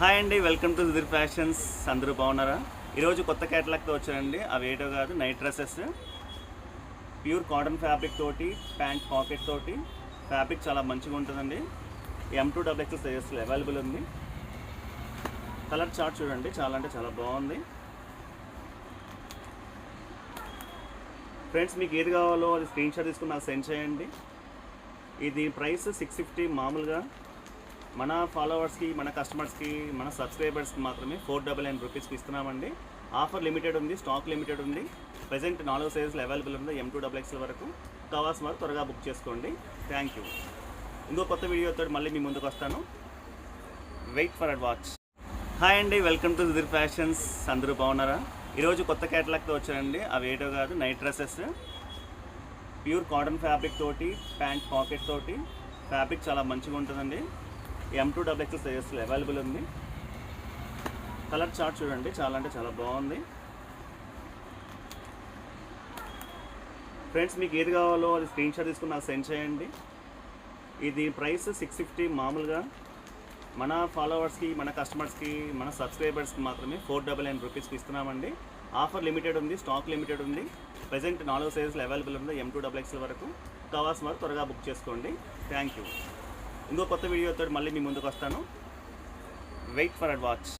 Hi అండి, welcome to Sudheer fashions. అందరూ బాగున్నారా? ఈరోజు కొత్త క్యాటలాగ్తో వచ్చానండి. అవి ఏటో కాదు, night dresses pure cotton fabric తోటి, ప్యాంట్ పాకెట్ తోటి. ఫ్యాబ్రిక్ చాలా మంచిగా ఉంటుందండి. M2XX సైజెస్లో అవైలబుల్ ఉంది. కలర్ చార్ట్ చూడండి, చాలా అంటే చాలా బాగుంది. ఫ్రెండ్స్, మీకు ఏది కావాలో అది స్క్రీన్ షాట్ తీసుకుని నాకు సెండ్ చేయండి. ఇది ప్రైస్ 650. మామూలుగా మన ఫాలోవర్స్కి, మన కస్టమర్స్కి, మన సబ్స్క్రైబర్స్కి మాత్రమే 499 రూపీస్కి ఇస్తున్నామండి. ఆఫర్ లిమిటెడ్ ఉంది, స్టాక్ లిమిటెడ్ ఉంది. ప్రజెంట్ 4 సైజులు అవైలబుల్ ఉంది. M2XX వరకు కావాల్సిన వారు త్వరగా బుక్ చేసుకోండి. Thank you. ఇంకో కొత్త వీడియోతో మళ్ళీ మీ ముందుకు వస్తాను. Wait for ad watch. Hi అండి, వెల్కమ్ టు సుధీర్ ఫ్యాషన్స్. అందరూ బాగున్నారా? ఈరోజు కొత్త క్యాటలాగ్తో వచ్చానండి. అవి ఏటో కాదు, night dresses pure cotton fabric తోటి, ప్యాంట్ పాకెట్ తోటి. ఫ్యాబ్రిక్ చాలా మంచిగా ఉంటుందండి. M2XX సైజెస్లో అవైలబుల్ ఉంది. కలర్ చార్ట్ చూడండి, చాలా అంటే చాలా బాగుంది. ఫ్రెండ్స్, మీకు ఏది కావాలో అది స్క్రీన్ షాట్ తీసుకుని నాకు సెండ్ చేయండి. ఇది ప్రైస్ 650. మామూలుగా మన ఫాలోవర్స్కి, మన కస్టమర్స్కి, మన సబ్స్క్రైబర్స్కి మాత్రమే 499 రూపీస్కి ఇస్తున్నామండి. ఆఫర్ లిమిటెడ్ ఉంది, స్టాక్ లిమిటెడ్ ఉంది. ప్రజెంట్ 4 సైజులు అవైలబుల్ ఉంది. M2XX వరకు కావాల్సిన వారు త్వరగా బుక్ చేసుకోండి. Thank you. ఇంకో కొత్త వీడియోతో మళ్ళీ మీ ముందుకు వస్తాను. Wait for ad watch.